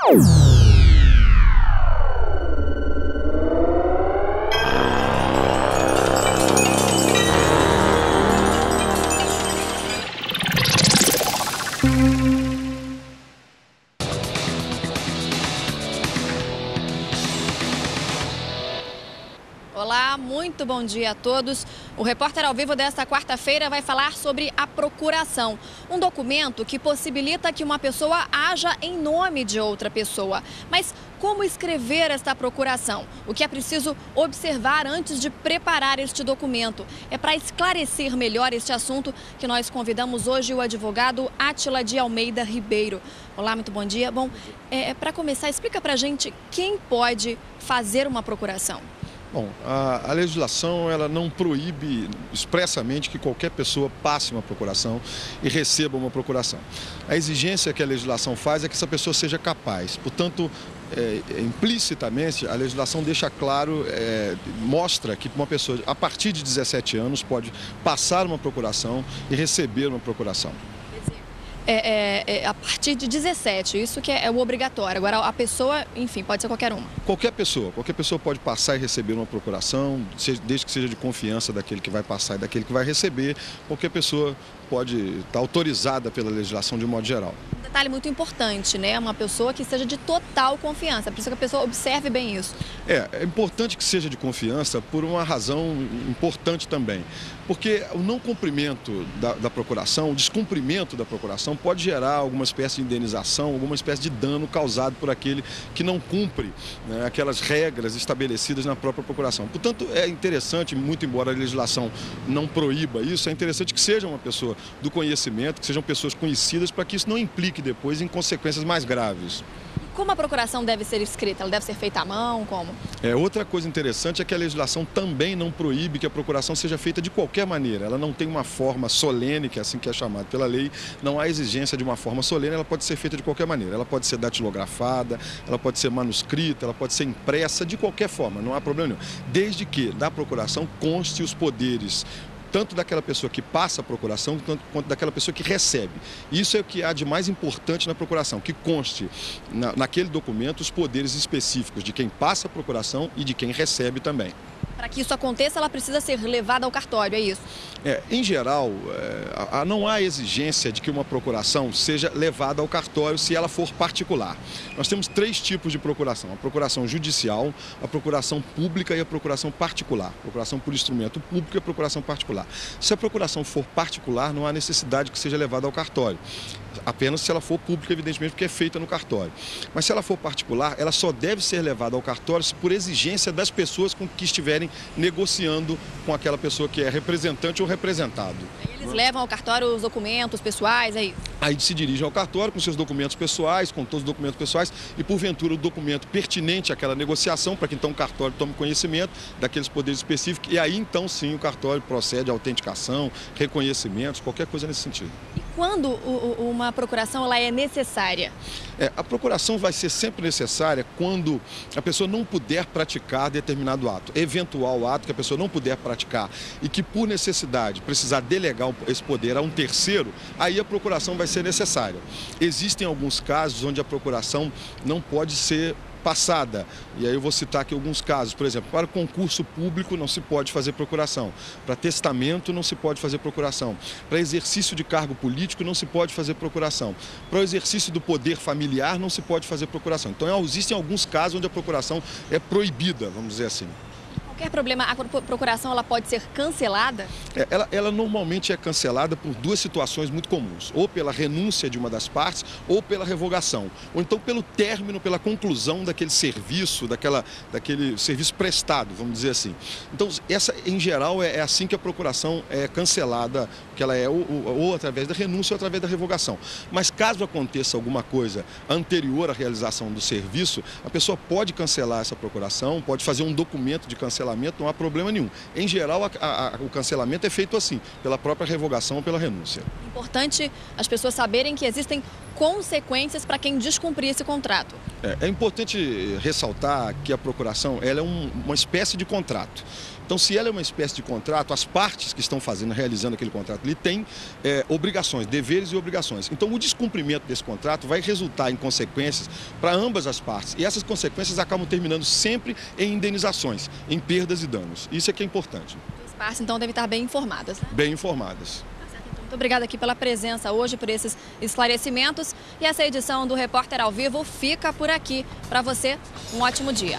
Olá, muito bom dia a todos. O Repórter ao Vivo desta quarta-feira vai falar sobre a procuração, um documento que possibilita que uma pessoa haja em nome de outra pessoa. Mas como escrever esta procuração? O que é preciso observar antes de preparar este documento? É para esclarecer melhor este assunto que nós convidamos hoje o advogado Átila de Almeida Ribeiro. Olá, muito bom dia. Bom, para começar, explica para a gente quem pode fazer uma procuração. Bom, a legislação ela não proíbe expressamente que qualquer pessoa passe uma procuração e receba uma procuração. A exigência que a legislação faz é que essa pessoa seja capaz. Portanto, implicitamente, a legislação deixa claro, mostra que uma pessoa a partir de 17 anos pode passar uma procuração e receber uma procuração. A partir de 17, isso que é o obrigatório. Agora, a pessoa, enfim, pode ser qualquer uma. Qualquer pessoa pode passar e receber uma procuração, desde que seja de confiança daquele que vai passar e daquele que vai receber. Qualquer pessoa pode estar autorizada pela legislação de um modo geral. Um detalhe muito importante, né? Uma pessoa que seja de total confiança. É preciso que a pessoa observe bem isso. É importante que seja de confiança por uma razão importante também. Porque o não cumprimento da procuração, o descumprimento da procuração pode gerar alguma espécie de indenização, alguma espécie de dano causado por aquele que não cumpre, né, aquelas regras estabelecidas na própria procuração. Portanto, é interessante, muito embora a legislação não proíba isso, é interessante que seja uma pessoa do conhecimento, que sejam pessoas conhecidas, para que isso não implique depois em consequências mais graves. Como a procuração deve ser escrita? Ela deve ser feita à mão? Como? Outra coisa interessante é que a legislação também não proíbe que a procuração seja feita de qualquer maneira. Ela não tem uma forma solene, que é assim que é chamado pela lei. Não há exigência de uma forma solene, ela pode ser feita de qualquer maneira. Ela pode ser datilografada, ela pode ser manuscrita, ela pode ser impressa, de qualquer forma, não há problema nenhum. Desde que da procuração conste os poderes, tanto daquela pessoa que passa a procuração, quanto daquela pessoa que recebe. Isso é o que há de mais importante na procuração, que conste naquele documento os poderes específicos de quem passa a procuração e de quem recebe também. Para que isso aconteça, ela precisa ser levada ao cartório, é isso? Em geral, não há exigência de que uma procuração seja levada ao cartório se ela for particular. Nós temos 3 tipos de procuração: a procuração judicial, a procuração pública e a procuração particular. A procuração por instrumento público e a procuração particular. Se a procuração for particular, não há necessidade que seja levada ao cartório. Apenas se ela for pública, evidentemente, porque é feita no cartório. Mas se ela for particular, ela só deve ser levada ao cartório por exigência das pessoas com que estiverem negociando com aquela pessoa que é representante ou representado. Eles levam ao cartório os documentos pessoais, é isso? Aí se dirigem ao cartório com seus documentos pessoais, com todos os documentos pessoais e, porventura, o documento pertinente àquela negociação, para que então o cartório tome conhecimento daqueles poderes específicos e aí então sim o cartório procede à autenticação, reconhecimentos, qualquer coisa nesse sentido. E quando uma procuração ela é necessária? A procuração vai ser sempre necessária quando a pessoa não puder praticar determinado ato, eventual ato que a pessoa não puder praticar e que por necessidade precisar delegar esse poder a um terceiro, aí a procuração vai ser necessária. Existem alguns casos onde a procuração não pode ser passada. E aí eu vou citar aqui alguns casos. Por exemplo, para concurso público não se pode fazer procuração. Para testamento não se pode fazer procuração. Para exercício de cargo político não se pode fazer procuração. Para o exercício do poder familiar não se pode fazer procuração. Então existem alguns casos onde a procuração é proibida, vamos dizer assim. Qualquer problema, a procuração ela pode ser cancelada? Ela normalmente é cancelada por 2 situações muito comuns, ou pela renúncia de uma das partes, ou pela revogação, ou então pelo término, pela conclusão daquele serviço, daquele serviço prestado, vamos dizer assim. Então, essa, em geral, é assim que a procuração é cancelada, que ela é ou através da renúncia ou através da revogação. Mas caso aconteça alguma coisa anterior à realização do serviço, a pessoa pode cancelar essa procuração, pode fazer um documento de cancelamento, não há problema nenhum. Em geral, o cancelamento é feito assim, pela própria revogação ou pela renúncia. Importante as pessoas saberem que existem consequências para quem descumprir esse contrato. É importante ressaltar que a procuração ela é uma espécie de contrato. Então, se ela é uma espécie de contrato, as partes que estão realizando aquele contrato, ele tem obrigações, deveres e obrigações. Então, o descumprimento desse contrato vai resultar em consequências para ambas as partes. E essas consequências acabam terminando sempre em indenizações, em perdas e danos. Isso é que é importante. As partes, então, devem estar bem informadas, né? Bem informadas. Muito obrigada aqui pela presença hoje, por esses esclarecimentos. E essa edição do Repórter ao Vivo fica por aqui. Para você, um ótimo dia.